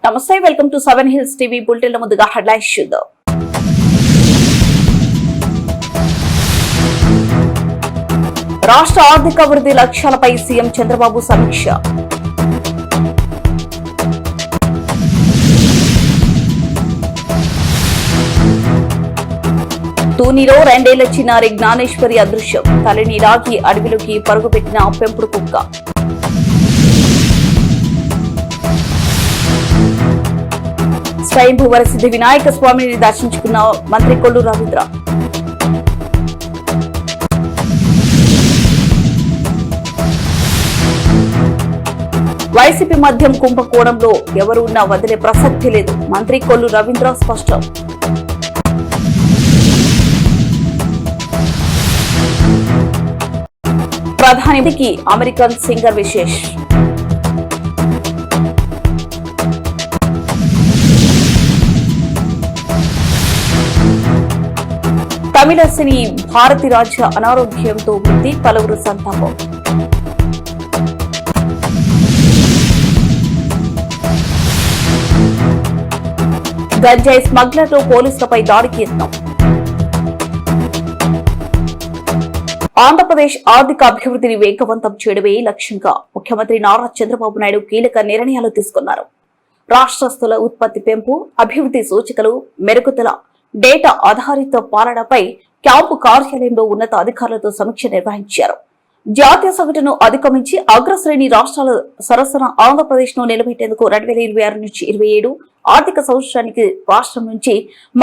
నమస్తే, welcome to 7 hills TV bulletin. ముందుగా headlines చూద్దాం. రాష్ట్ర ఆర్థిక అభివృద్ధి లక్ష్యాలపై సీఎం చంద్రబాబు సమీక్ష. తూనిలో 2 ఏళ్ల చిన్నారి జ్ఞానేశ్వరి అదృశ్యం. తల్లిని రాగి అడవిలోకి పరుగుపెట్టిన పెంపుడు కుక్క. స్వయంభూ వరసిద్ధి వినాయక స్వామిని దర్శించుకున్న మంత్రి కొల్లు రవీంద్ర. వైసీపీ మద్యం కుంభకోణంలో ఎవరు ఉన్నా వదిలే ప్రసక్తి లేదు, మంత్రి కొల్లు రవీంద్ర స్పష్టం. ప్రధానికి అమెరికన్ సింగర్ విశేష్. తమిళ సినీ భారతి రాజ అనారోగ్యంతో మృతి, పలువురు సంతాపం. గంజాయి స్మగ్లర్లు పోలీసులపై దాడికి యత్నం. ఆంధ్రప్రదేశ్ ఆర్థిక అభివృద్ధిని వేగవంతం చేయడమే లక్ష్యంగా ముఖ్యమంత్రి నారా చంద్రబాబు నాయుడు కీలక నిర్ణయాలు తీసుకున్నారు. రాష్ట్ర స్థూల ఉత్పత్తి పెంపు, అభివృద్ధి సూచికలు మెరుగుదల, డేటా ఆధారిత పాలనపై క్యాంపు కార్యాలయంలో ఉన్నత అధికారులతో సమీక్ష నిర్వహించారు. జాతీయ సగటును అధిగమించి అగ్రశ్రేణి రాష్ట్రాల సరసన ఆంధ్రప్రదేశ్ ను నిలబెట్టేందుకు 2026 నుంచి 27 ఆర్థిక సంవత్సరానికి రాష్ట్రం నుంచి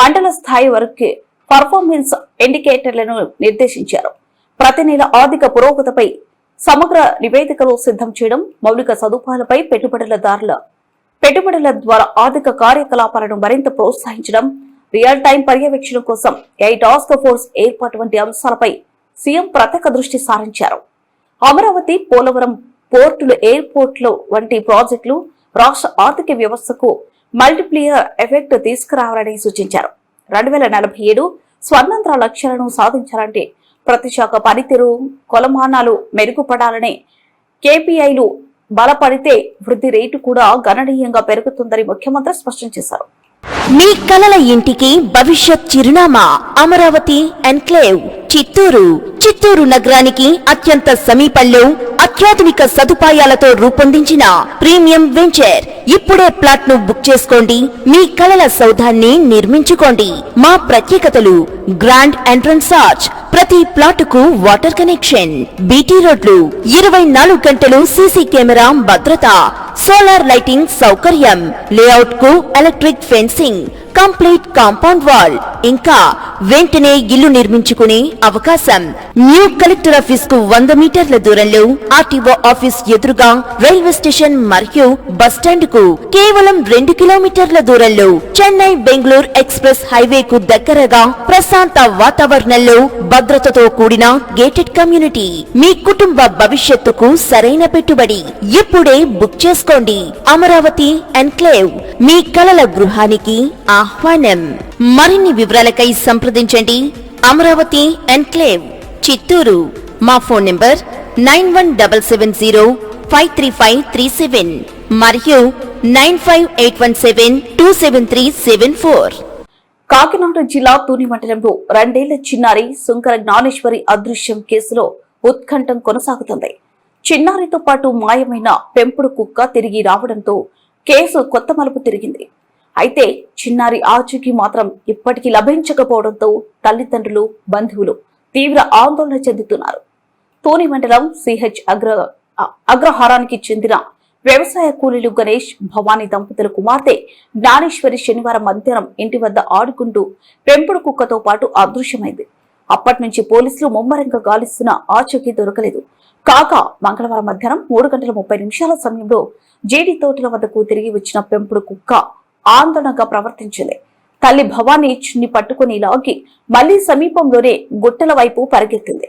మండల స్థాయి వరకు పర్ఫార్మెన్స్ ఇండికేటర్లను నిర్దేశించారు. ప్రతి నెల ఆర్థిక పురోగతిపై సమగ్ర నివేదికలు సిద్ధం చేయడం, మౌలిక సదుపాయాలపై పెట్టుబడుల ద్వారా ఆర్థిక కార్యకలాపాలను మరింత ప్రోత్సహించడం, రియల్ టైం పర్యవేక్షణ కోసం టాస్క్ ఫోర్స్ ఏర్పాటు వంటి అంశాలపై సీఎం ప్రత్యేక దృష్టి సారించారు. అమరావతి, పోలవరం పోర్టులు, ఎయిర్పోర్టులు వంటి ప్రాజెక్టులు రాష్ట్ర ఆర్థిక వ్యవస్థకు మల్టిప్లియర్ ఎఫెక్ట్ తీసుకురావాలని సూచించారు. 2047 స్వర్ణాంధ్ర లక్ష్యాలను సాధించాలంటే ప్రతి శాఖ పనితీరు కొలమానాలు మెరుగుపడాలని, కేపీఐలు బలపడితే వృద్ధి రేటు కూడా గణనీయంగా పెరుగుతుందని ముఖ్యమంత్రి స్పష్టం చేశారు. మీ కలల ఇంటికి భవిష్యత్ చిరునామా అమరావతి ఎన్క్లేవ్ చిత్తూరు. చిత్తూరు నగరానికి అత్యంత సమీపంలో అత్యాధునిక సదుపాయాలతో రూపొందించిన ప్రీమియం వెంచర్. ఇప్పుడే ప్లాట్ ను బుక్ చేసుకోండి, మీ కలల సౌధాన్ని నిర్మించుకోండి. మా ప్రత్యేకతలు: గ్రాండ్ ఎంట్రన్స్ ఆర్చ్, ప్రతి ప్లాటుకు వాటర్ కనెక్షన్, బీటీ రోడ్లు, 24 గంటలు సీసీ కెమెరా భద్రత, సోలార్ లైటింగ్ సౌకర్యం, లేఅవుట్ కు electric fencing, complete compound wall, ఇంకా వెంటనే ఇల్లు నిర్మించుకునే అవకాశం. న్యూ కలెక్టర్ ఆఫీస్ కు 100 మీటర్ల దూరంలో, ఆర్టీఓ ఆఫీస్ ఎదురుగా రైల్వే స్టేషన్ మరియు బస్టాండ్ కు కేవలం 2 కిలోమీటర్ల దూరంలో, చెన్నై బెంగళూరు ఎక్స్ప్రెస్ హైవే కు దగ్గరగా, ప్రశాంత వాతావరణంలో, భద్రతతో కూడిన గేటెడ్ కమ్యూనిటీ. మీ కుటుంబ భవిష్యత్తుకు సరైన పెట్టుబడి. ఇప్పుడే బుక్ చేసుకోండి. అమరావతి ఎన్క్లేవ్, మీ కలల గృహానికి ఆహ్వానం. మరిన్ని వివరాలకై సంప్రదించండి అమరావతి ఎన్క్లేవ్ చిత్తూరు. మా ఫోన్ నంబర్ 9177053537 మరియు 9581727374. కాకినాడ జిల్లా తూని మండలంలో 2 ఏళ్ల చిన్నారి సుంకర జ్ఞానేశ్వరి అదృశ్యం కేసులో ఉత్కంఠం కొనసాగుతుంది. చిన్నారితో పాటు మాయమైన పెంపుడు కుక్క తిరిగి రావడంతో కేసు కొత్త మలుపు తిరిగింది. అయితే చిన్నారి ఆచూకీ మాత్రం ఇప్పటికీ లభించకపోవడంతో తల్లిదండ్రులు, బంధువులు తీవ్ర ఆందోళన చెందుతున్నారు. తూని మండలం సిహెచ్ అగ్రహారానికి చెందిన వ్యవసాయ కూలీలు గణేష్, భవానీ దంపతుల కుమార్తె జ్ఞానేశ్వరి శనివారం మధ్యాహ్నం ఇంటి వద్ద ఆడుకుంటూ పెంపుడు కుక్కతో పాటు అదృశ్యమైంది. అప్పటి నుంచి పోలీసులు ముమ్మరంగా గాలిస్తున్నా ఆచూకీ దొరకలేదు. కాగా మంగళవారం మధ్యాహ్నం 3:30 సమయంలో జేడి తోటల వద్దకు తిరిగి వచ్చిన పెంపుడు కుక్క ఆందోళనగా ప్రవర్తించింది. తల్లి భవానీ చున్ని పట్టుకుని లాగి మళ్లీ సమీపంలోనే గుట్టల వైపు పరిగెత్తింది.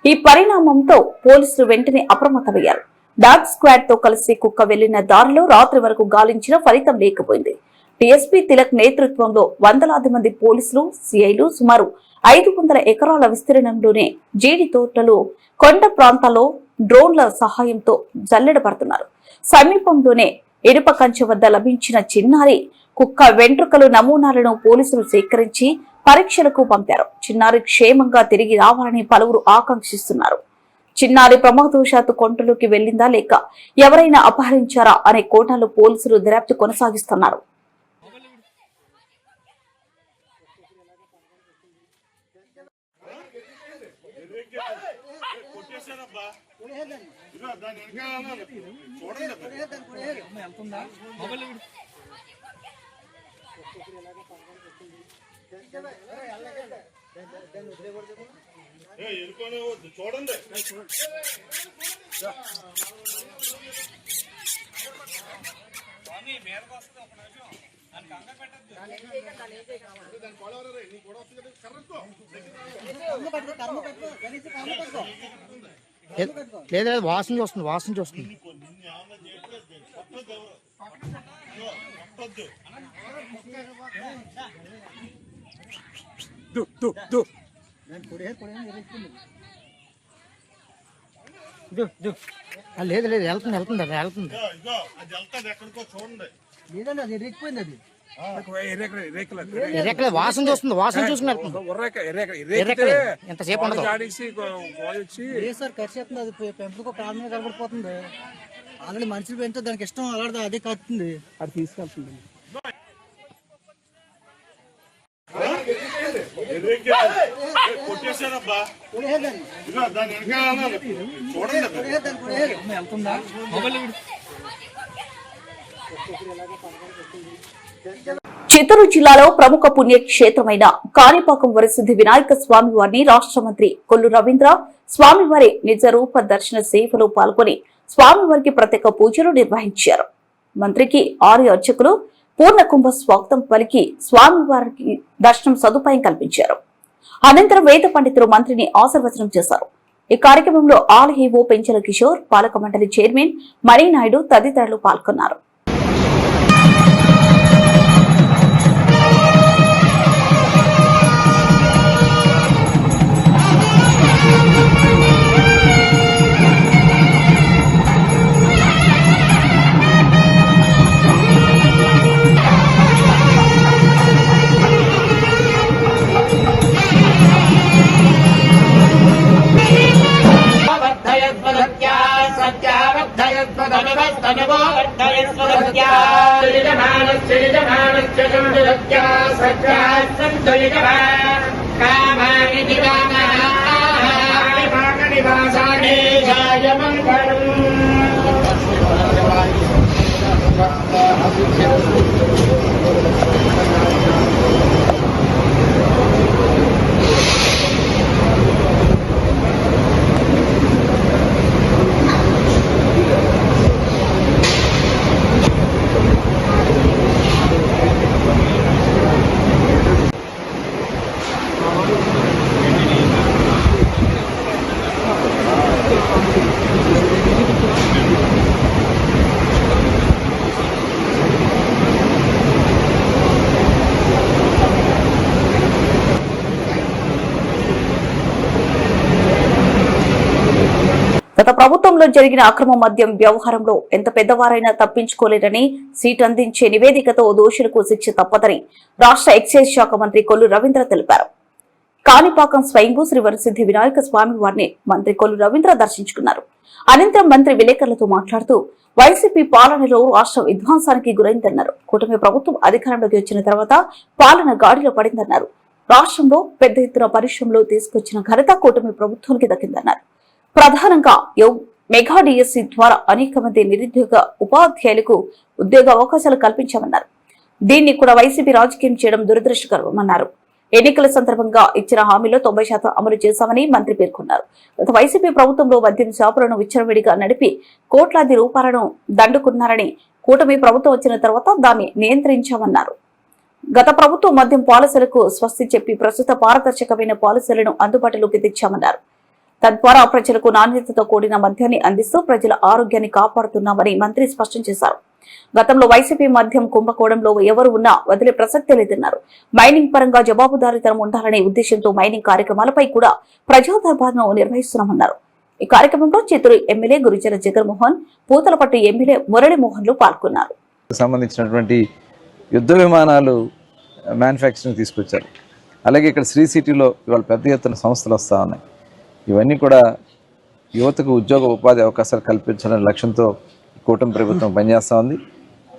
ఈ పరిణామంతో పోలీసులు వెంటనే అప్రమత్తమయ్యారు. డాగ్ స్క్వాడ్ తో కలిసి కుక్క వెళ్లిన దారిలో రాత్రి వరకు గాలించిన ఫలితం లేకపోయింది. డీఎస్పీ తిలక్ నేతృత్వంలో వందలాది మంది పోలీసులు, సిఐలు సుమారు 500 ఎకరాల విస్తీర్ణంలోనే జేడి తోటలు, కొండ ప్రాంతాల్లో డ్రోన్ల సహాయంతో జల్లెడ పడుతున్నారు. సమీపంలోనే ఇనుప కంచె వద్ద లభించిన చిన్నారి కుక్క వెంట్రుకలు నమూనాలను పోలీసులు సేకరించి పరీక్షలకు పంపారు. చిన్నారి క్షేమంగా తిరిగి రావాలని పలువురు ఆకాంక్షిస్తున్నారు. చిన్నారి ప్రమాదవశాత్తు కొంటలోకి వెళ్లిందా లేక ఎవరైనా అపహరించారా అనే కోణాల్లో పోలీసులు దర్యాప్తు కొనసాగిస్తున్నారు. చూడండి లేదు వాసన చూస్తుంది లేదు వెళ్తుంది ఎక్కడికో చూడండి. లేదండి అది ఎర్రెక్కిపోయింది. అది వాసన చూసుకుని ఎంతసేపు ఉండదు సార్ ఖర్చు చేస్తుంది. అది పెంపుకు ప్రాణంగా కనబడిపోతుంది. ఆల్రెడీ మనుషులు పెంచితే దానికి ఇష్టం అలాంటిది అదే కడుతుంది. అది తీసుకెళ్తుంది. కొట్టేశారబ్బా. వెళ్తుందా చిత్తూరు జిల్లాలో ప్రముఖ పుణ్యక్షేత్రమైన కాణిపాకం వరసిద్ధి వినాయక స్వామి వారిని రాష్ట్ర మంత్రి కొల్లు రవీంద్ర స్వామివారి నిజ రూప దర్శన సేవలో పాల్గొని స్వామివారికి ప్రత్యేక పూజలు నిర్వహించారు. మంత్రికి 6 అర్చకులు పూర్ణ కుంభ స్వాగతం పలికి స్వామివారికి దర్శనం సదుపాయం కల్పించారు. అనంతరం వేద పండితులు మంత్రిని ఆశీర్వచనం చేశారు. ఈ కార్యక్రమంలో ఆలయ ఈవో పెంచల కిషోర్, పాలక మండలి చైర్మన్ మణినాయుడు తదితరులు పాల్గొన్నారు. గత ప్రభుత్వంలో జరిగిన అక్రమ మద్యం వ్యవహారంలో ఎంత పెద్దవారైనా తప్పించుకోలేరని సీట్ అందించే నివేదికతో దోషులకు శిక్ష తప్పదని రాష్ట్ర ఎక్సైజ్ శాఖ మంత్రి కొల్లు రవీంద్ర తెలిపారు. కాణిపాకం స్వయంభూ శ్రీ వరసిద్ధి వినాయక స్వామి వారిని మంత్రి కొల్లు రవీంద్ర దర్శించుకున్నారు. అనంతరం మంత్రి విలేకరులతో మాట్లాడుతూ వైసీపీ పాలనలో రాష్ట్రం విధ్వంసానికి గురైందన్నారు. కూటమి ప్రభుత్వం అధికారంలోకి వచ్చిన తర్వాత పాలన గాడిలో పడిందన్నారు. రాష్ట్రంలో పెద్ద ఎత్తున పరిశ్రమలు తీసుకొచ్చిన ఘనత కూటమి ప్రభుత్వానికి దక్కిందన్నారు. ప్రధానంగా మెగా డిఎస్సి ద్వారా అనేక మంది నిరుద్యోగ ఉపాధ్యాయులకు ఉద్యోగ అవకాశాలు కల్పించామన్నారు. దీన్ని కూడా వైసీపీ రాజకీయం చేయడం దురదృష్టకరమన్నారు. ఎన్నికల సందర్భంగా ఇచ్చిన హామీలో 90% అమలు చేశామని మంత్రి పేర్కొన్నారు. గత వైసీపీ ప్రభుత్వంలో మద్యం షాపులను విచ్చలవిడిగా నడిపి కోట్లాది రూపాయలను దండుకున్నారని, కూటమి ప్రభుత్వం వచ్చిన తర్వాత దాన్ని నియంత్రించామన్నారు. గత ప్రభుత్వం మద్యం పాలసీలకు స్వస్తి చెప్పి ప్రస్తుత పారదర్శకమైన పాలసీలను అందుబాటులోకి తెచ్చామన్నారు. తద్వారా ప్రజలకు నాణ్యతతో కూడిన మద్యాన్ని అందిస్తూ ప్రజల ఆరోగ్యాన్ని కాపాడుతున్నామని మంత్రి స్పష్టం చేశారు. గతంలో వైసీపీ మద్యం కుంభకోణంలో ఎవరు ఉన్నా వదిలే ప్రసక్తే లేదన్నారు. మైనింగ్ పరంగా జవాబుదారీతనం ఉండాలనే ఉద్దేశంతో మైనింగ్ కార్యక్రమాలపై కూడా ప్రజా దర్బార్ను నిర్వహిస్తున్నామన్నారు. ఈ కార్యక్రమంలో చిత్తూరు ఎమ్మెల్యే గురిజల జగన్మోహన్, పూతలపట్టు ఎమ్మెల్యే మురళీమోహన్లు పాల్గొన్నారు. సంబంధించినటువంటి యుద్ధ విమానాలు మ్యానుఫ్యాక్చరింగ్ తీసుకొచ్చారు. అలాగే ఇక్కడ శ్రీ సిటీలో ఇవాళ పెద్ద ఎత్తున సంస్థలు వస్తూ ఉన్నాయి. ఇవన్నీ కూడా యువతకు ఉద్యోగ ఉపాధి అవకాశాలు కల్పించాలనే లక్ష్యంతో కూటమి ప్రభుత్వం పనిచేస్తూ ఉంది.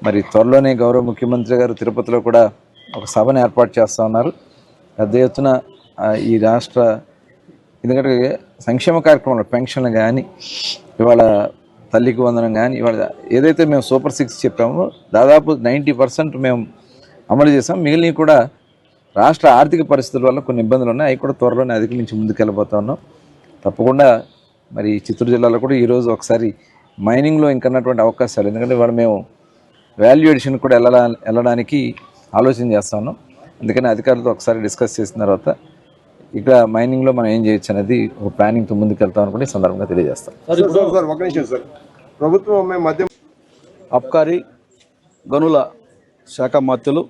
మరి త్వరలోనే గౌరవ ముఖ్యమంత్రి గారు తిరుపతిలో కూడా ఒక సభను ఏర్పాటు చేస్తూ ఉన్నారు. పెద్ద ఎత్తున ఈ రాష్ట్ర ఎందుకంటే సంక్షేమ కార్యక్రమాలు పెన్షన్లు కానీ, ఇవాళ తల్లికి వందనం కానీ, ఇవాళ ఏదైతే మేము సూపర్ 6 చెప్పామో దాదాపు 90% మేము అమలు చేసాం. మిగిలినవి కూడా రాష్ట్ర ఆర్థిక పరిస్థితుల వల్ల కొన్ని ఇబ్బందులు ఉన్నాయి. అవి కూడా త్వరలోనే అధిగమించి ముందుకెళ్ళిపోతా ఉన్నాం. తప్పకుండా మరి చిత్తూరు జిల్లాలో కూడా ఈరోజు ఒకసారి మైనింగ్లో ఇంకన్నటువంటి అవకాశాలు, ఎందుకంటే ఇవాళ మేము వాల్యూ ఎడిషన్ కూడా వెళ్ళడానికి ఆలోచన చేస్తా ఉన్నాం. అందుకని అధికారులతో ఒకసారి డిస్కస్ చేసిన తర్వాత ఇక్కడ మైనింగ్లో మనం ఏం చేయొచ్చు అనేది ఒక ప్లానింగ్తో ముందుకు వెళ్తాం అనుకుంటే ఈ సందర్భంగా తెలియజేస్తాం. ప్రభుత్వం అబ్కారీ గనుల శాఖ మాత్యులు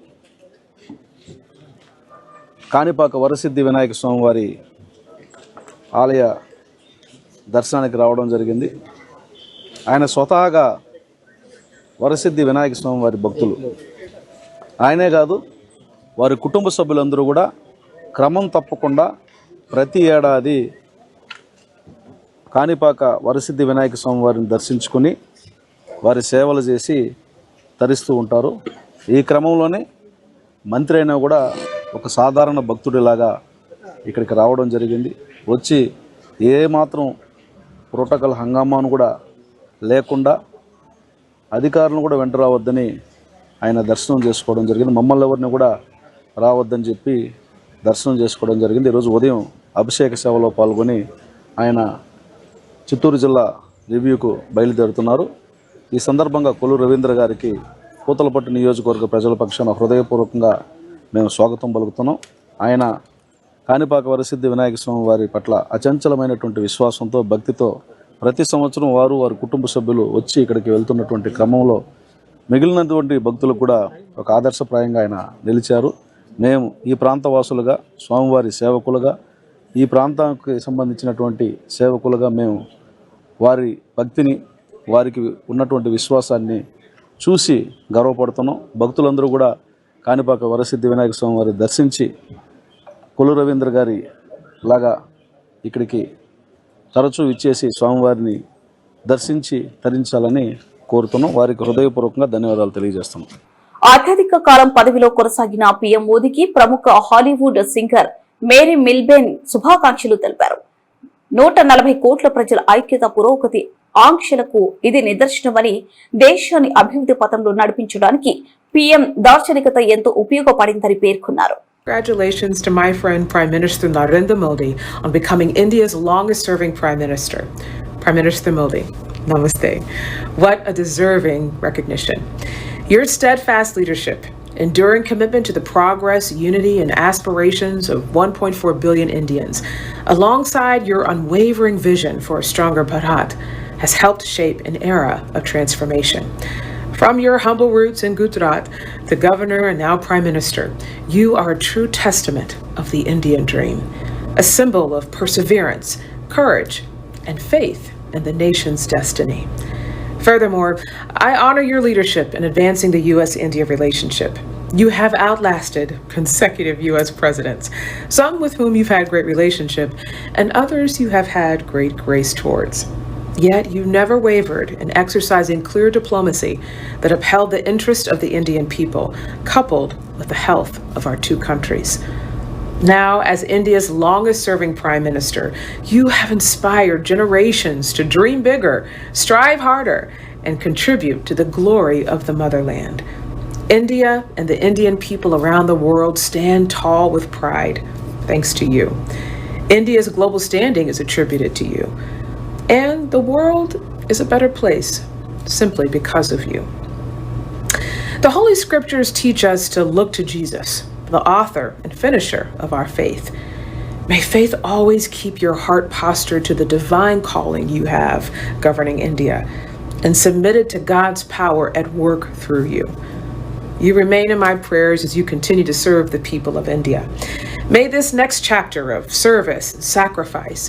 కాణిపాక వరసిద్ధి వినాయక స్వామి వారి ఆలయ దర్శనానికి రావడం జరిగింది. ఆయన స్వతహాగా వరసిద్ధి వినాయక స్వామి వారి భక్తులు. ఆయనే కాదు, వారి కుటుంబ సభ్యులందరూ కూడా క్రమం తప్పకుండా ప్రతి ఏడాది కాణిపాక వరసిద్ధి వినాయక స్వామి వారిని దర్శించుకుని వారి సేవలు చేసి తరిస్తూ ఉంటారు. ఈ క్రమంలోనే మంత్రి అయినా కూడా ఒక సాధారణ భక్తుడిలాగా ఇక్కడికి రావడం జరిగింది. వచ్చి ఏమాత్రం ప్రోటోకాల్ హంగామాను కూడా లేకుండా అధికారులను కూడా వెంట రావద్దని ఆయన దర్శనం చేసుకోవడం జరిగింది. మమ్మల్ని ఎవరిని కూడా రావద్దని చెప్పి దర్శనం చేసుకోవడం జరిగింది. ఈరోజు ఉదయం అభిషేక సేవలో పాల్గొని ఆయన చిత్తూరు జిల్లా రివ్యూకు బయలుదేరుతున్నారు. ఈ సందర్భంగా కొల్లు రవీంద్ర గారికి పూతలపట్టు నియోజకవర్గ ప్రజల పక్షాన హృదయపూర్వకంగా మేము స్వాగతం పలుకుతున్నాం. ఆయన కాణిపాక వరసిద్ధి వినాయక స్వామి వారి పట్ల అచంచలమైనటువంటి విశ్వాసంతో, భక్తితో ప్రతి సంవత్సరం వారి కుటుంబ సభ్యులు వచ్చి ఇక్కడికి వెళ్తున్నటువంటి క్రమంలో మిగిలినటువంటి భక్తులకు కూడా ఒక ఆదర్శప్రాయంగా ఆయన నిలిచారు. మేము ఈ ప్రాంత వాసులుగా, స్వామివారి సేవకులుగా, ఈ ప్రాంతానికి సంబంధించినటువంటి సేవకులుగా మేము వారి భక్తిని, వారికి ఉన్నటువంటి విశ్వాసాన్ని చూసి గర్వపడుతున్నాం. భక్తులందరూ కూడా కాణిపాక వరసిద్ధి వినాయక స్వామి వారిని దర్శించి కొల్లు రవీంద్ర గారి లాగా ఇక్కడికి తరచూ ఇచ్చేసి స్వామివారిని దర్శించి తరించాలని కోరుతున్నాం. వారికి హృదయపూర్వకంగా ధన్యవాదాలు తెలియజేస్తున్నాం. అత్యధిక కాలం పదవిలో కొనసాగిన పీఎం మోదీకి ప్రముఖ హాలీవుడ్ సింగర్ మేరీ మిల్బెన్ శుభాకాంక్షలు తెలిపారు. 140 కోట్ల ప్రజల ఐక్యత, పురోగతి ఆంక్షలకు ఇది నిదర్శనమని, దేశాన్ని అభివృద్ధి పథంలో నడిపించడానికి పీఎం దార్శనికత ఎంతో ఉపయోగపడిందని పేర్కొన్నారు. Congratulations to my friend Prime Minister Narendra Modi on becoming India's longest-serving Prime Minister. Prime Minister Modi, namaste. What a deserving recognition. Your steadfast leadership, enduring commitment to the progress, unity, and aspirations of 1.4 billion Indians, alongside your unwavering vision for a stronger Bharat, has helped shape an era of transformation. From your humble roots in Gujarat to governor and now prime minister, you are a true testament of the Indian dream, a symbol of perseverance, courage, and faith in the nation's destiny. Furthermore, I honor your leadership in advancing the U.S.-India relationship. You have outlasted consecutive U.S. presidents, some with whom you've had great relationship, and others you have had great grace towards. Yet you never wavered in exercising clear diplomacy that upheld the interest of the Indian people, coupled with the health of our two countries. Now, as India's longest-serving Prime Minister, you have inspired generations to dream bigger, strive harder, and contribute to the glory of the motherland. India and the Indian people around the world stand tall with pride, thanks to you. India's global standing is attributed to you. And the world is a better place simply because of you. The Holy Scriptures teach us to look to Jesus, the author and finisher of our faith. May faith always keep your heart postured to the divine calling you have governing India and submitted to God's power at work through you. You remain in my prayers as you continue to serve the people of India. May this next chapter of service and sacrifice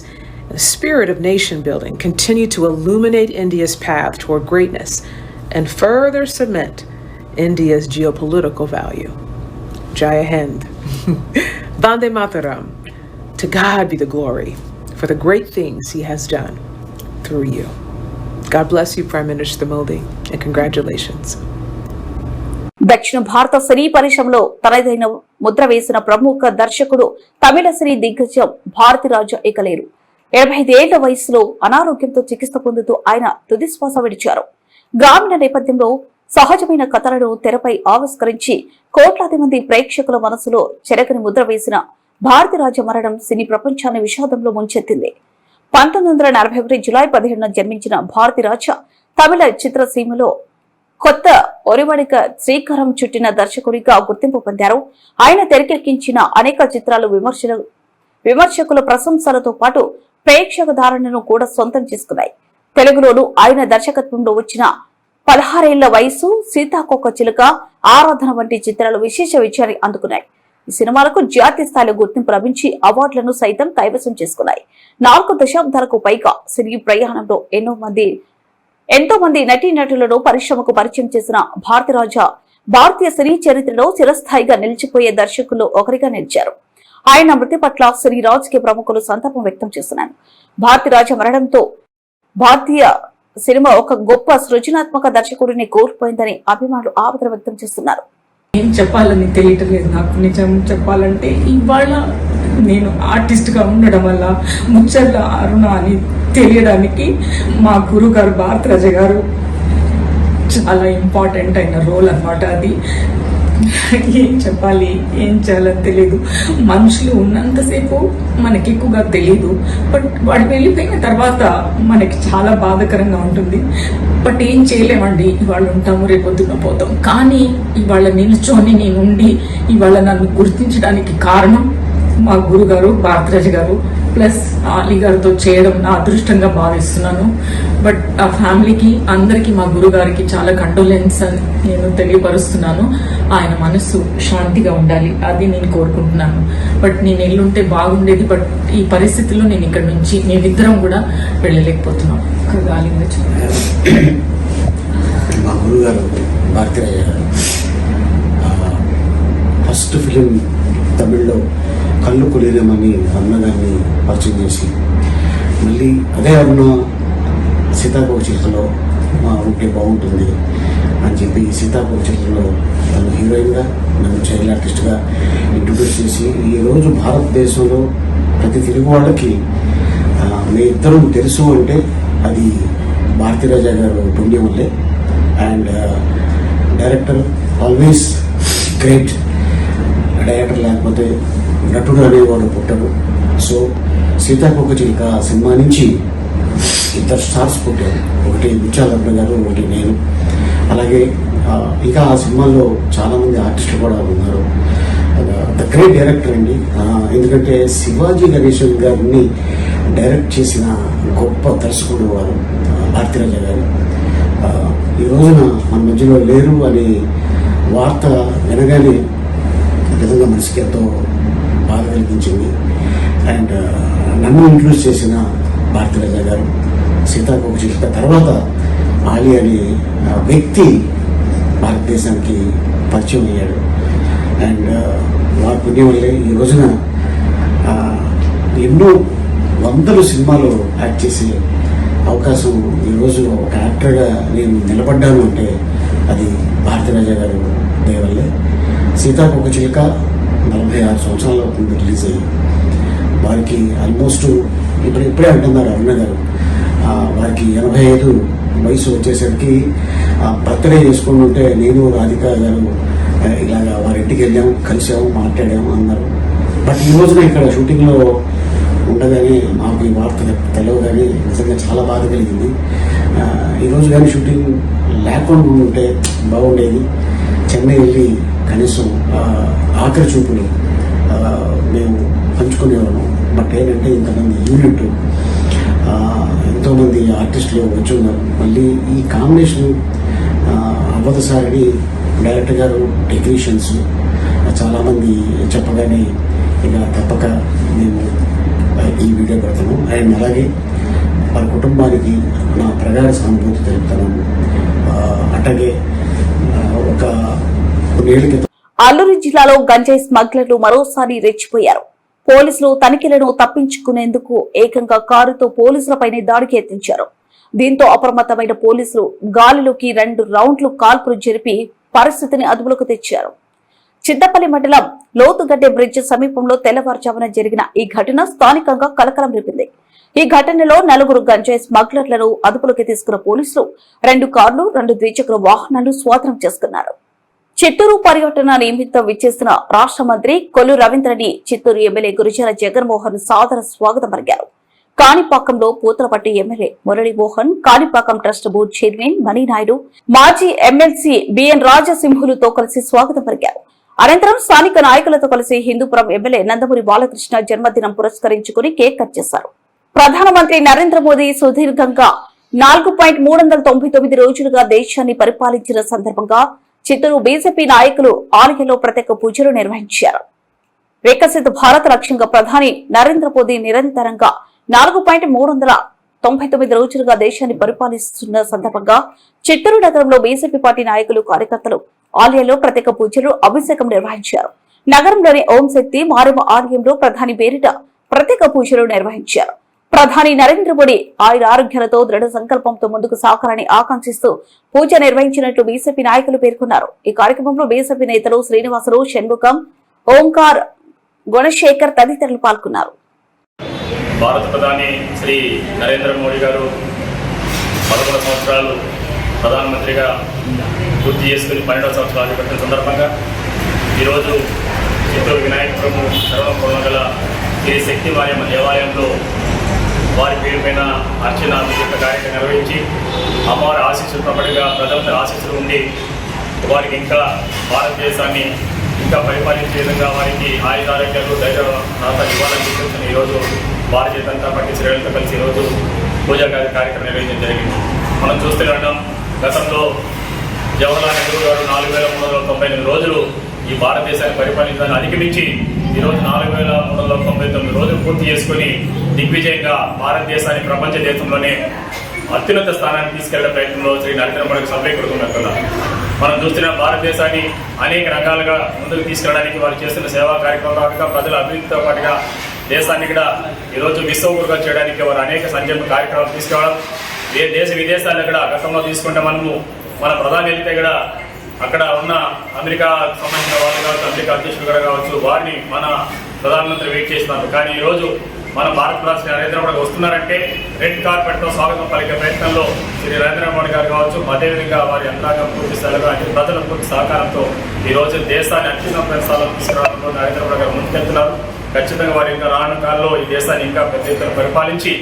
The spirit of nation building continue to illuminate India's path toward greatness and further cement India's geopolitical value. Jai Hind. Vande Mataram. To God be the glory for the great things he has done through you. God bless you, Prime Minister Modi, and congratulations. దక్షిణ భారత సినీ పరిశ్రమలో తనదైన ముద్ర వేసిన ప్రముఖ దర్శకుడు తమిళ సినీ దిగ్గజం భారతిరాజా ఇక లేరు. 85 ఏళ్ల వయసులో అనారోగ్యంతో చికిత్స పొందుతూ ఆయన తుదిశ్వాస విడిచారు. గ్రామీణ నేపథ్యంలో సహజమైన కథలను తెరపై ఆవిష్కరించి కోట్లాది మంది ప్రేక్షకుల మనసులో చెరగని ముద్ర వేసిన భారతిరాజా మరణం సినీ ప్రపంచాన్ని విషాదంలో ముంచెత్తింది. 1941 జులై 17న జన్మించిన భారతిరాజా తమిళ చిత్రసీమలో కొత్త ఒరివడిక శ్రీకారం చుట్టిన దర్శకుడిగా గుర్తింపు పొందారు. ఆయన తెరకెక్కించిన అనేక చిత్రాలు విమర్శకుల ప్రశంసలతో పాటు ప్రేక్షకధారణను కూడా సొంతం చేసుకున్నాయి. తెలుగులోనూ ఆయన దర్శకత్వంలో వచ్చిన 16 ఏళ్ల వయసు, సీతాకోక చిలుక, ఆరాధన వంటి చిత్రాలు విశేష విజయాన్ని అందుకున్నాయి. ఈ సినిమాలకు జాతీయ స్థాయిలో గుర్తింపు లభించి అవార్డులను సైతం కైవసం చేసుకున్నాయి. 4 దశాబ్దాలకు పైగా సినీ ప్రయాణంలో ఎంతో మంది నటీనటులను పరిశ్రమకు పరిచయం చేసిన భారతిరాజా భారతీయ సినీ చరిత్రలో చిరస్థాయిగా నిలిచిపోయే దర్శకుల్లో ఒకరిగా నిలిచారు. ఆయన మృతి పట్ల సినీ రాజకీయ ప్రముఖులు సంతాపం వ్యక్తం చేస్తున్నారు. భారతిరాజా మరణంతో భారతీయ సినిమా ఒక గొప్ప సృజనాత్మక దర్శకుడిని కోల్పోయిందని అభిమానులు ఆవేదన వ్యక్తం చేస్తున్నారు. ఏం చెప్పాలని తెలియటం లేదు నాకు. నిజం చెప్పాలంటే ఇవాళ నేను ఆర్టిస్ట్గా ఉండడం వల్ల ముచ్చర్ల అరుణ అని తెలియడానికి మా గురుగారు భారతిరాజా గారు చాలా ఇంపార్టెంట్ అయిన రోల్ అన్నమాట. అది ఏం చెప్పాలి, ఏం చేయాలని తెలియదు. మనుషులు ఉన్నంతసేపు మనకి ఎక్కువగా తెలియదు, బట్ వాడు వెళ్ళిపోయిన తర్వాత మనకి చాలా బాధాకరంగా ఉంటుంది. బట్ ఏం చేయలేమండి, ఇవాళ ఉంటాము, రేపొద్దున పోతాం. కానీ ఇవాళ నిల్చొని నేను ఉండి ఇవాళ నన్ను గుర్తించడానికి కారణం మా గురుగారు భారతిరాజా గారు ప్లస్ ఆలీ గారితో చేయడం నా అదృష్టంగా భావిస్తున్నాను. బట్ ఆ ఫ్యామిలీకి అందరికీ మా గురుగారికి చాలా కండోలెన్స్ అని నేను తెలియపరుస్తున్నాను. ఆయన మనస్సు శాంతిగా ఉండాలి, అది నేను కోరుకుంటున్నాను. బట్ నేను ఎల్లుంటే బాగుండేది, బట్ ఈ పరిస్థితుల్లో నేను ఇక్కడ నుంచి మేమిద్దరం కూడా వెళ్ళలేకపోతున్నాం. మా గురుగారు భారతిరాజా గారు ఫస్ట్ ఫిలిం తమిళ్లో కళ్ళు కొలిరేమని అరుణ గారిని పరిచయం చేసి, మళ్ళీ అదే అరుణ సీతాకోక చిలుకలో ఉంటే బాగుంటుంది అని చెప్పి సీతాకోక చిలుకలో తను హీరోయిన్గా, నన్ను చైల్డ్ ఆర్టిస్ట్గా ఇంట్రొడ్యూస్ చేసి ఈరోజు భారతదేశంలో ప్రతి తెలుగు వాళ్ళకి మీ ఇద్దరం తెలుసు అంటే అది భారతిరాజా గారు పుణ్యం వల్లే. And director always great. Director లేకపోతే నటుడు అనేవాడు పుట్టడు. సో సీతాకోక చిలుక సినిమా నుంచి 2 స్టార్స్ పుట్టారు. ఒకటి ముత్యాలమ్మ గారు, ఒకటి నేను. అలాగే ఇంకా ఆ సినిమాల్లో చాలామంది ఆర్టిస్టులు కూడా ఉన్నారు. ద గ్రేట్ డైరెక్టర్ అండి. ఎందుకంటే శివాజీ గణేశన్ గారిని డైరెక్ట్ చేసిన గొప్ప దర్శకుడు వారు భారతిరాజా గారు. ఈ రోజున మన మధ్యలో లేరు అనే వార్త వినగానే నిజంగా మనసుకి ఎంతో బాధ కలిగించింది. అండ్ నన్ను ఇంట్రడ్యూస్ చేసిన భారతిరాజా గారు, సీతాకోక చిలుక తర్వాత ఆలీ అనే వ్యక్తి భారతదేశానికి పరిచయం అయ్యాడు. అండ్ వారి పుణ్యం వల్లే ఈ రోజున ఎన్నో 100 సినిమాలు యాక్ట్ చేసే అవకాశం, ఈరోజు ఒక యాక్టర్గా నేను నిలబడ్డాను అంటే అది భారతిరాజా గారు దయవల్లే. సీతాకోక చిలుక 46 సంవత్సరాల ముందు రిలీజ్ అయ్యి వారికి ఆల్మోస్ట్ ఇప్పుడే అంటున్నారు అరుణ గారు, వారికి 85 వయసు వచ్చేసరికి బర్త్డే చేసుకుని ఉంటే నేను రాధిక గారు ఇలాగా వారి ఇంటికి వెళ్ళాము, కలిసాము, మాట్లాడాము అన్నారు. బట్ ఈ రోజున ఇక్కడ షూటింగ్లో ఉండగానే మాకు ఈ వార్త తెలియగానే నిజంగా చాలా బాధ కలిగింది. ఈరోజు కానీ షూటింగ్ లేకుండా ఉంటే బాగుండేది. చెన్నై వెళ్ళి కనీసం ఆఖరి చూపులు మేము పంచుకునేవాళ్ళం. బట్ ఏంటంటే ఇంతమంది యూనిట్, ఎంతోమంది ఆర్టిస్టులు వచ్చి ఉన్నారు. మళ్ళీ ఈ కాంబినేషన్ అవ్వదు సార్ అని డైరెక్టర్ గారు, టెక్నీషియన్స్ చాలామంది చెప్పగానే ఇక తప్పక మేము ఈ వీడియో పెడతాను. అండ్ అలాగే వారి కుటుంబానికి నా ప్రగాఢ సానుభూతి తెలుపుతాను. అట్లాగే ఒక కొన్నేళ్ల క్రితం అల్లూరు జిల్లాలో గంజాయి స్మగ్లర్లు మరోసారి రెచ్చిపోయారు. పోలీసులు తనిఖీలను తప్పించుకునేందుకు ఏకంగా కారుతో పోలీసులపైనే దాడికి యత్నించారు. దీంతో అప్రమత్తమైన పోలీసులు గాలిలోకి 2 రౌండ్లు కాల్పులు జరిపి పరిస్థితిని అదుపులోకి తెచ్చారు. చింతపల్లి మండలం లోతుగడ్డె బ్రిడ్జ్ సమీపంలో తెల్లవారుజామున జరిగిన ఈ ఘటన స్థానికంగా కలకలం రేపింది. ఈ ఘటనలో 4 గంజాయి స్మగ్లర్లను అదుపులోకి తీసుకున్న పోలీసులు 2 కార్లు 2 ద్విచక్ర వాహనాలు స్వాధీనం చేసుకున్నారు. చిత్తూరు పర్యటన నిమిత్తం విచ్చేసిన రాష్ట్ర మంత్రి కొల్లు రవీంద్రని చిత్తూరు ఎమ్మెల్యే గురిజాల జగన్మోహన్ సాదర స్వాగతం పలికారు. కాణిపాకంలో Puthalapattu MLA Muralimohan, Kanipakam trust board chairman Maninaidu, మాజీ ఎమ్మెల్సీ బిఎన్ రాజసింహులతో కలిసి స్వాగతం పలికారు. అనంతరం స్థానిక నాయకులతో కలిసి హిందూపురం ఎమ్మెల్యే నందమూరి బాలకృష్ణ జన్మదినం పురస్కరించుకుని కేక్ కట్ చేశారు. ప్రధానమంత్రి నరేంద్ర మోదీ సుదీర్ఘంగా 4.399 రోజులుగా దేశాన్ని పరిపాలించిన సందర్భంగా చిత్తూరు బీజేపీ నాయకులు ఆలయంలో ప్రత్యేక పూజలు నిర్వహించారు. వికసిత భారత లక్ష్యంగా ప్రధాని నరేంద్ర మోదీ నిరంతరంగా 4.399 రోజులుగా దేశాన్ని పరిపాలిస్తున్న సందర్భంగా చిత్తూరు నగరంలో బీజేపీ పార్టీ నాయకులు కార్యకర్తలు ఆలయంలో ప్రత్యేక పూజలు అభిషేకం నిర్వహించారు. నగరంలోని ఓం శక్తి మారమ్మ ఆలయంలో ప్రధాని పేరిట ప్రత్యేక పూజలు నిర్వహించారు. ప్రధాని నరేంద్ర మోదీ ఆరోగ్యాలతో దృఢ సంకల్పంతో ముందుకు సాగాలని ఆకాంక్షిస్తూ పూజ నిర్వహించినట్లు బీజేపీ నాయకులు పేర్కొన్నారు. ఈ కార్యక్రమంలో బీజేపీ నేతలు శ్రీనివాసులు, షణ్ముఖం, ఓంకార్, గుణశేఖర్ తదితరులు పాల్గొన్నారు. భారత ప్రధాని శ్రీ నరేంద్ర మోడీ గారు 11 సంవత్సరాలు ప్రధానమంత్రిగా పూర్తి చేసుకుని 12వ సంవత్సరాలు పెట్టిన సందర్భంగా ఈరోజు చిత్తూరు వినాయకపురము సర్వపురం గల శ్రీ శక్తి మారమ్మ దేవాలయంలో వారి పేరు పైన అర్చన అభిషేక కార్యక్రమం నిర్వహించి అమ్మవారి ఆశీస్సులు ప్రబడిగా ప్రజలందరి ఆశీస్సులు ఉండి వారికి ఇంకా భారతదేశాన్ని ఇంకా పరిపాలించే విధంగా వారికి ఆయుధారోగ్యాలు ధైర్యనాథ ఇవ్వాలని చెప్పి ఈరోజు భారతీయ జనతా పార్టీ శ్రేణులతో కలిసి ఈరోజు పూజా కార్యక్రమం నిర్వహించడం జరిగింది. మనం చూస్తూనే ఉన్నాం, గతంలో జవహర్లాల్ నెహ్రూ గారు 4,398 రోజులు ఈ భారతదేశాన్ని పరిపాలించడాన్ని అధిగమించి ఈరోజు 4,399 రోజులు పూర్తి చేసుకుని దిగ్విజయంగా భారతదేశాన్ని ప్రపంచ దేశంలోనే అత్యున్నత స్థానానికి తీసుకెళ్లే ప్రయత్నంలో శ్రీ నరేంద్ర మోడీకి సఫలీకృతున్నారు. మనం చూస్తున్న భారతదేశాన్ని అనేక రంగాలుగా ముందుకు తీసుకెళ్లడానికి వారు చేస్తున్న సేవా కార్యక్రమాలుగా ప్రజల అభివృద్ధితో పాటుగా దేశాన్ని కూడా ఈరోజు విశ్వగురుగా చేయడానికి వారు అనేక సంక్షేమ కార్యక్రమాలు తీసుకురావడం, దేశ విదేశాల్లో కూడా గతంలో తీసుకుంటే మనము మన ప్రధాని వెళ్తే కూడా అక్కడ ఉన్న అమెరికా సంబంధించిన వాళ్ళు కావచ్చు, అమెరికా అధ్యక్షులు కూడా కావచ్చు, వారిని మన ప్రధానమంత్రి వెయిట్ చేస్తున్నారు. కానీ ఈరోజు మన భారత ప్రధాని నరేంద్ర మోడీ వస్తున్నారంటే రెడ్ కార్పెట్తో స్వాగతం పలికే ప్రయత్నంలో శ్రీ నరేంద్ర మోడీ గారు కావచ్చు, అదేవిధంగా వారి యంత్రాంగం పూర్తి స్థాయిగా ప్రజల పూర్తి సహకారంతో ఈరోజు దేశాన్ని అత్యున్నత స్థాయిలో తీసుకురావడంలో నరేంద్ర మోడీ గారు ముందుకెళ్తున్నారు. ఖచ్చితంగా వారి ఇంకా రానున్న కాలంలో ఈ దేశాన్ని ఇంకా పెద్ద ఎత్తున పరిపాలించి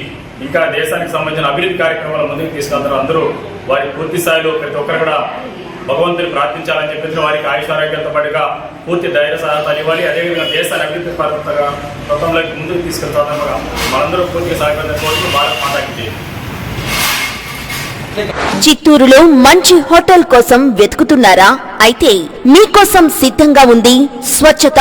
ఇంకా దేశానికి సంబంధించిన అభివృద్ధి కార్యక్రమాలు ముందుకు తీసుకెళ్తారు. అందరూ వారి పూర్తి స్థాయిలో ప్రతి ఒక్కరు కూడా భగవంతుని ప్రార్థించాలని చెప్పేసి వారికి ఆయుషారోగ్యంతో పాటుగా పూర్తి ధైర్య సాధనలు ఇవ్వాలి. అదేవిధంగా దేశాన్ని అభివృద్ధి పథంలోకి ముందుకు తీసుకెళ్తామని మనందరూ పూర్తిగా సహకరించాలని కోరుతూ భారత్ మాతాకి జై. చిత్తూరులో మంచి హోటల్ కోసం వెతుకుతున్నారా? అయితే మీకోసం సిద్ధంగా ఉంది స్వచ్ఛత,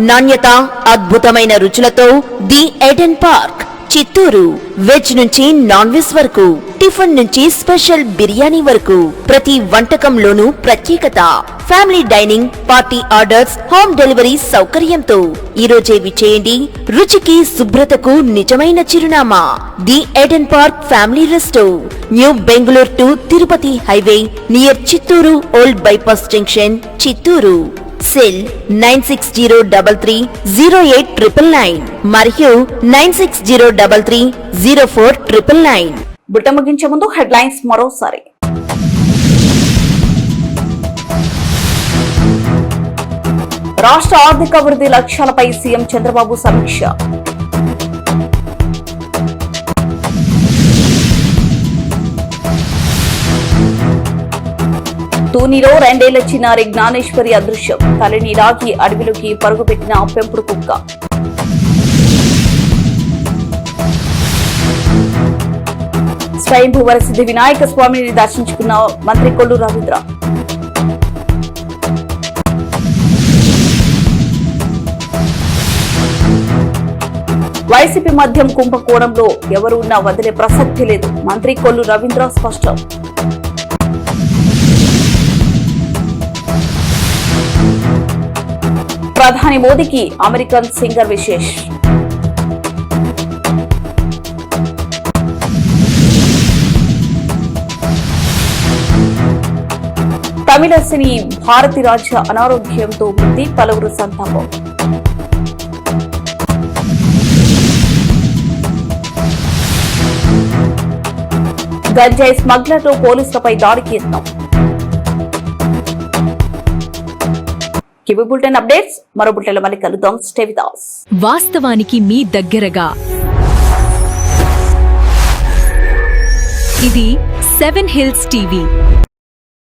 నాణ్యత, అద్భుతమైన రుచులతో the Eden Park Chittoor. Veg నుంచి నాన్ వెజ్ వరకు, టిఫిన్ నుంచి స్పెషల్ బిర్యానీ వరకు ప్రతి వంటకంలోనూ ప్రత్యేకత. Family dining, party orders, home delivery సౌకర్యంతో ఈరోజే విచ్చేయండి. రుచికి, శుభ్రతకు నిజమైన చిరునామా the Eden Park family resto, new Bengaluru to Tirupati highway, near Chittoor old bypass junction, Chittoor. Cell 9603308999 మరియు 9603304999. బుట్ట ముగించే ముందు హెడ్లైన్స్ మరోసారి. రాష్ట్ర ఆర్థిక అభివృద్ధి లక్ష్యాలపై సీఎం చంద్రబాబు సమీక్ష. తూనిలో 2 ఏళ్ల చిన్నారి జ్ఞానేశ్వరి అదృశ్యం. తల్లిని రాగి అడవిలోకి పరుగుపెట్టిన పెంపుడు కుక్క. స్వయంభూ వరసిద్ధి వినాయక స్వామిని దర్శించుకున్న మంత్రి కొల్లు రవీంద్ర. వైసీపీ మద్యం కుంభకోణంలో ఎవరు ఉన్నా వదిలే ప్రసక్తి లేదు. మంత్రి కొల్లు రవీంద్ర స్పష్టం. ప్రధాని మోదీకి అమెరికన్ సింగర్ విశేష్. తమిళ సినీ భారతిరాజ అనారోగ్యంతో మృతి, పలువురు సంతాపం. గంజాయి స్మగ్లర్లు పోలీసులపై దాడికి యత్నం. బులెటిన్ అప్డేట్స్ మరో బులెటిన్లో మళ్ళీ కలుద్దాం. Stay with us. వాస్తవానికి మీ దగ్గరగా ఇది 7 హిల్స్ టీవీ.